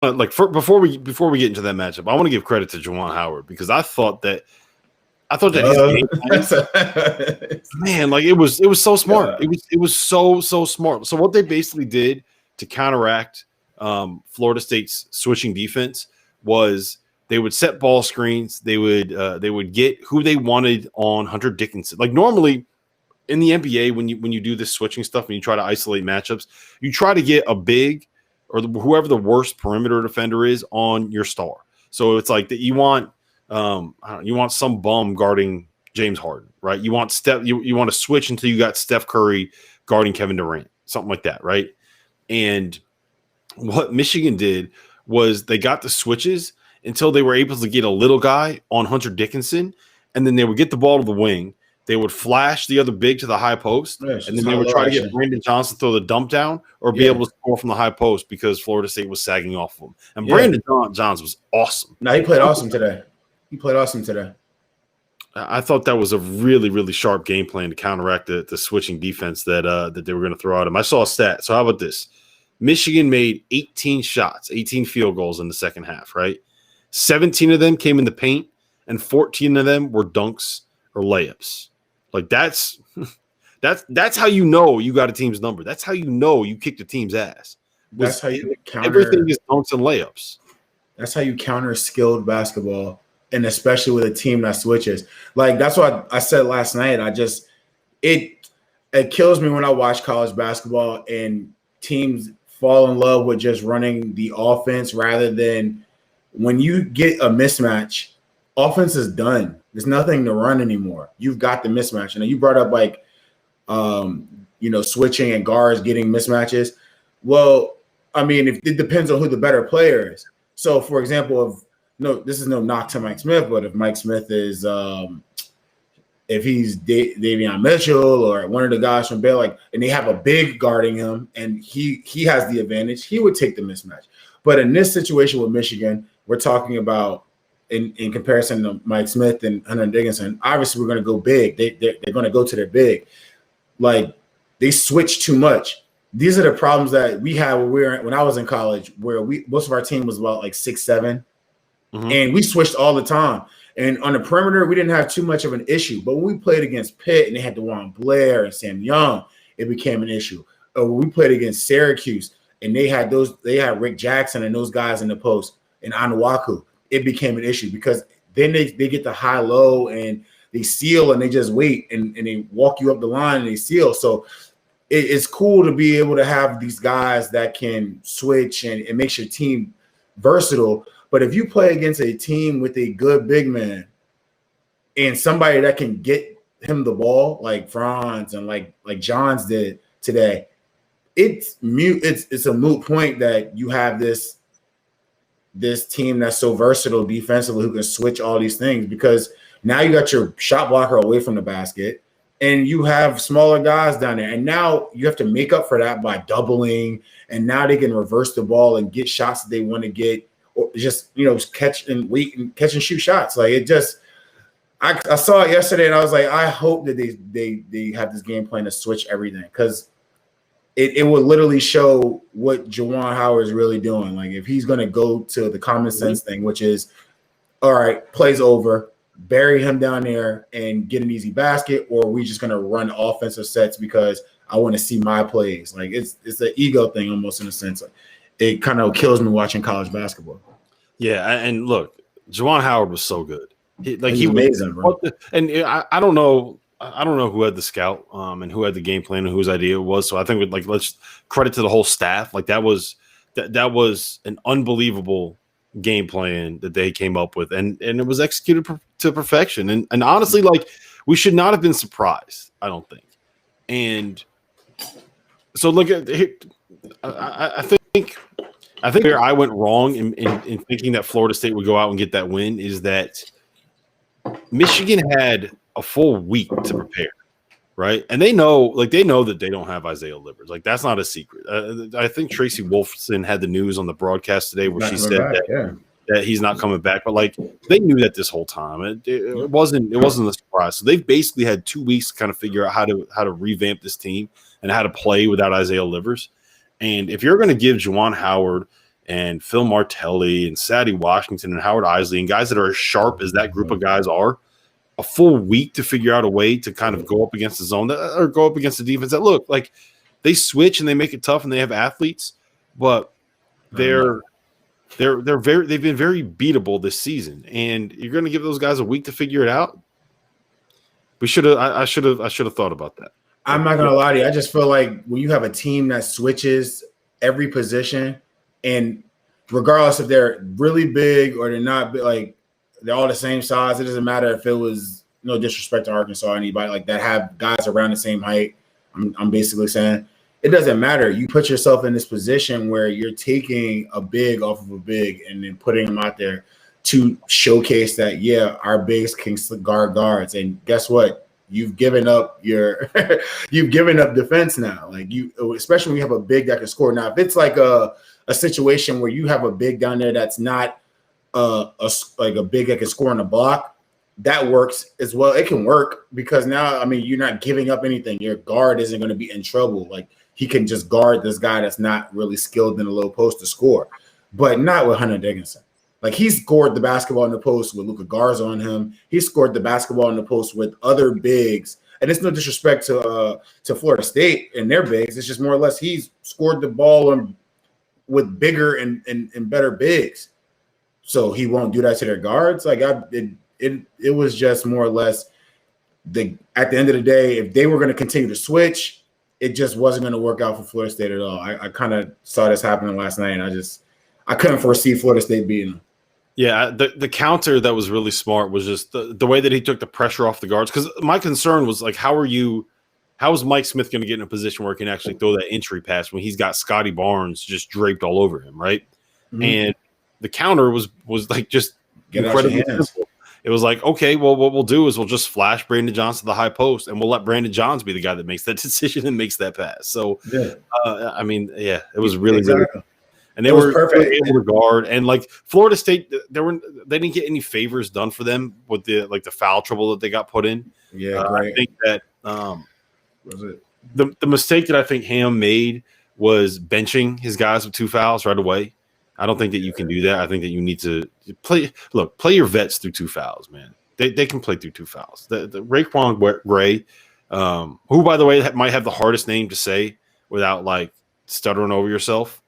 like before we get into that matchup, I want to give credit to Juwan Howard because I thought that his game plan, man, like it was so smart. It was so smart. So what they basically did to counteract Florida State's switching defense was they would set ball screens. They would get who they wanted on Hunter Dickinson. Like normally in the NBA, when you do this switching stuff and you try to isolate matchups, you try to get a big or whoever the worst perimeter defender is on your star. So it's like that you want some bum guarding James Harden, right? You want you want to switch until you got Steph Curry guarding Kevin Durant, something like that, right? And what Michigan did was they got the switches until they were able to get a little guy on Hunter Dickinson, and then they would get the ball to the wing. They would flash the other big to the high post, and then they would try to get Brandon Johnson to throw the dump down or be able to score from the high post because Florida State was sagging off of him. And Brandon Johnson was awesome. No, he played awesome today. I thought that was a really, really sharp game plan to counteract the switching defense that they were going to throw at him. I saw a stat. So how about this? Michigan made 18 shots, 18 field goals in the second half, right? 17 of them came in the paint, and 14 of them were dunks or layups. Like that's how you know you got a team's number. That's how you know you kicked the team's ass. That's how you counter everything is dunks and layups. That's how you counter skilled basketball, and especially with a team that switches. Like that's what I said last night. It kills me when I watch college basketball and teams fall in love with just running the offense rather than when you get a mismatch, offense is done. There's nothing to run anymore. You've got the mismatch. And you brought up like, switching and guards getting mismatches. Well, I mean, if it depends on who the better player is. So, for example, this is no knock to Mike Smith, but if Mike Smith is, if he's Davion Mitchell or one of the guys from Baylor, and they have a big guarding him, and he has the advantage, he would take the mismatch. But in this situation with Michigan, we're talking about in comparison to Mike Smith and Hunter Dickinson. Obviously, we're going to go big. They're going to go to their big. Like they switch too much. These are the problems that we had when I was in college, where most of our team was about like 6'7", and we switched all the time. And on the perimeter, we didn't have too much of an issue. But when we played against Pitt and they had DeJuan Blair and Sam Young, it became an issue. Or when we played against Syracuse and they had Rick Jackson and those guys in the post and Anuaku, it became an issue because then they get the high-low and they seal and they just wait and they walk you up the line and they seal. So it's cool to be able to have these guys that can switch and it makes your team versatile. But if you play against a team with a good big man and somebody that can get him the ball like Franz and like Johns did today, it's a moot point that you have this team that's so versatile defensively who can switch all these things, because now you got your shot blocker away from the basket and you have smaller guys down there. And now you have to make up for that by doubling. And now they can reverse the ball and get shots that they want to get, or just, catch and wait and catch and shoot shots. Like it just, I saw it yesterday and I was like, I hope that they have this game plan to switch everything, because it would literally show what Juwan Howard is really doing. Like if he's going to go to the common sense thing, which is, all right, plays over, bury him down there and get an easy basket, or are we just going to run offensive sets because I want to see my plays? Like it's an ego thing almost in a sense. It kind of kills me watching college basketball. Yeah, and look, Juwan Howard was so good. He was amazing, bro. And I don't know who had the scout and who had the game plan and whose idea it was. So I think let's credit to the whole staff. Like that was an unbelievable game plan that they came up with, and it was executed to perfection. And honestly, like we should not have been surprised, I don't think. And so look at I think where I went wrong in thinking that Florida State would go out and get that win is that Michigan had a full week to prepare, right? And they know that they don't have Isaiah Livers. Like that's not a secret. I think Tracy Wolfson had the news on the broadcast today where she said that he's not coming back, but like they knew that this whole time. It wasn't a surprise. So they've basically had 2 weeks to kind of figure out how to revamp this team and how to play without Isaiah Livers. And if you're going to give Juwan Howard and Phil Martelli and Sadie Washington and Howard Isley and guys that are as sharp as that group of guys are, a full week to figure out a way to kind of go up against the zone or go up against the defense that look like they switch and they make it tough and they have athletes, but they've been very beatable this season, and you're going to give those guys a week to figure it out. I should have thought about that. I'm not gonna lie to you. I just feel like when you have a team that switches every position, and regardless if they're really big or they're not, like they're all the same size. It doesn't matter if it was, no disrespect to Arkansas or anybody like that, have guys around the same height. I'm basically saying it doesn't matter. You put yourself in this position where you're taking a big off of a big and then putting them out there to showcase that, yeah, our bigs can guard guards. And guess what? You've given up you've given up defense now. Like especially when you have a big that can score. Now, if it's like a situation where you have a big down there that's not like a big that can score on the block, that works as well. It can work because now, I mean, you're not giving up anything. Your guard isn't going to be in trouble. Like he can just guard this guy that's not really skilled in the low post to score, but not with Hunter Dickinson. Like he scored the basketball in the post with Luka Garza on him. He scored the basketball in the post with other bigs. And it's no disrespect to Florida State and their bigs. It's just more or less he's scored the ball with bigger and better bigs. So he won't do that to their guards. Like it was just more or less at the end of the day, if they were going to continue to switch, it just wasn't going to work out for Florida State at all. I kind of saw this happening last night, and I couldn't foresee Florida State beating them. Yeah, the counter that was really smart was just the way that he took the pressure off the guards. Because my concern was like, how is Mike Smith going to get in a position where he can actually throw that entry pass when he's got Scotty Barnes just draped all over him, right? Mm-hmm. And the counter was like just incredibly simple. It was like, okay, well, what we'll do is we'll just flash Brandon Johns to the high post, and we'll let Brandon Johns be the guy that makes that decision and makes that pass. So, I mean, yeah, it was really, really good. And they were perfect able to guard, and like Florida State, they didn't get any favors done for them with the foul trouble that they got put in. Yeah, I think that was it. The mistake that I think Ham made was benching his guys with 2 fouls right away. I don't think that you can do that. I think that you need to play your vets through 2 fouls, man. They can play through 2 fouls. The Raekwon Gray, who by the way might have the hardest name to say without like stuttering over yourself.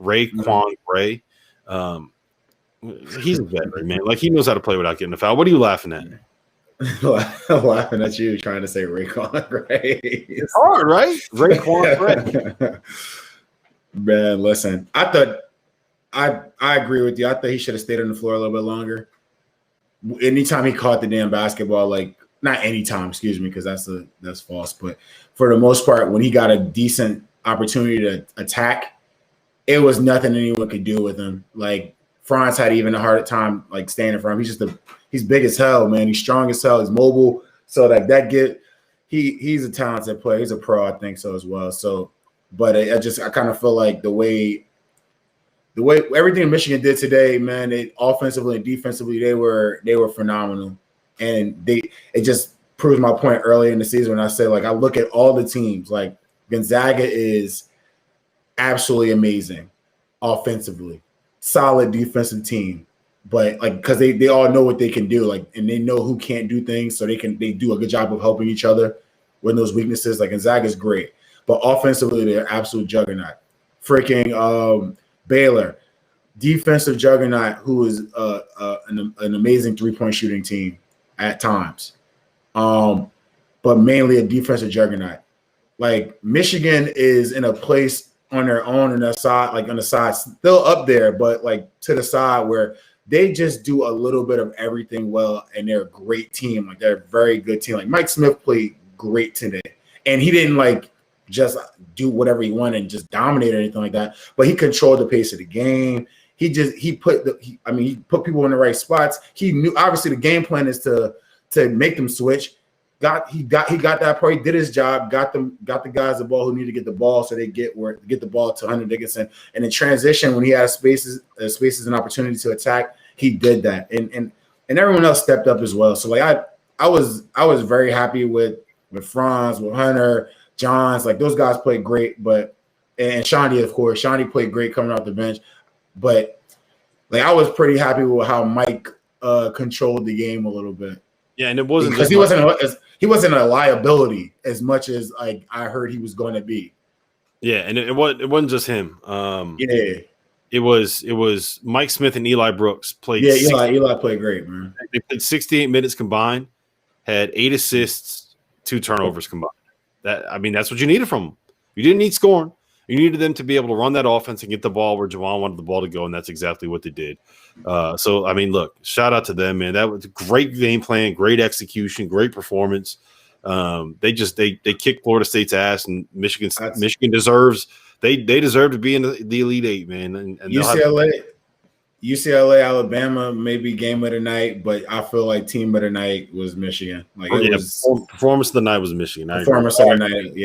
Raekwon Gray, he's a veteran, man. Like he knows how to play without getting a foul. What are you laughing at? I'm laughing at you trying to say Raekwon Gray. It's hard, right? Raekwon Gray. Man, listen, I agree with you. I thought he should have stayed on the floor a little bit longer. Anytime he caught the damn basketball, like not anytime, excuse me, because that's false. But for the most part, when he got a decent opportunity to attack, it was nothing anyone could do with him. Like Franz had even a harder time like standing for him. He's big as hell, man. He's strong as hell. He's mobile. So like he's a talented player. He's a pro, I think so as well. So, but I kind of feel like the way everything Michigan did today, man, offensively and defensively, they were phenomenal. And it just proves my point early in the season when I say, like, I look at all the teams, like Gonzaga is absolutely amazing offensively, solid defensive team, but like because they all know what they can do, like, and they know who can't do things, so they do a good job of helping each other with those weaknesses. Like Gonzaga is great, but offensively they're absolute juggernaut. Freaking Baylor, defensive juggernaut, who is an amazing 3-point shooting team at times, but mainly a defensive juggernaut. Like Michigan is in a place on their own on that side, like on the side, still up there, but like to the side where they just do a little bit of everything well, and they're a great team. Like they're a very good team. Like Mike Smith played great today, and he didn't like just do whatever he wanted and just dominate or anything like that, but he controlled the pace of the game. He put people in the right spots. He knew obviously the game plan is to make them switch. He got that part. He did his job. Got the guys the ball who need to get the ball, so they get the ball to Hunter Dickinson. And in transition, when he had spaces and opportunity to attack, he did that. And everyone else stepped up as well. So like I was very happy with Franz, with Hunter, Johns. Like those guys played great. And Shani, of course, Shani played great coming off the bench. But like I was pretty happy with how Mike controlled the game a little bit. Yeah, and it wasn't because he wasn't a liability as much as like I heard he was going to be. Yeah, and it wasn't just him. It was Mike Smith and Eli Brooks played. Yeah, Eli played great, man. They played 68 minutes combined, had 8 assists, 2 turnovers combined. That's what you needed from them. You didn't need scoring. You needed them to be able to run that offense and get the ball where Juwan wanted the ball to go, and that's exactly what they did. Look, shout out to them, man. That was a great game plan, great execution, great performance. They kicked Florida State's ass, and Michigan deserves they deserve to be in the Elite Eight, man. And UCLA, Alabama, maybe game of the night, but I feel like team of the night was Michigan. Like performance of the night was Michigan. Performance of the night, yeah.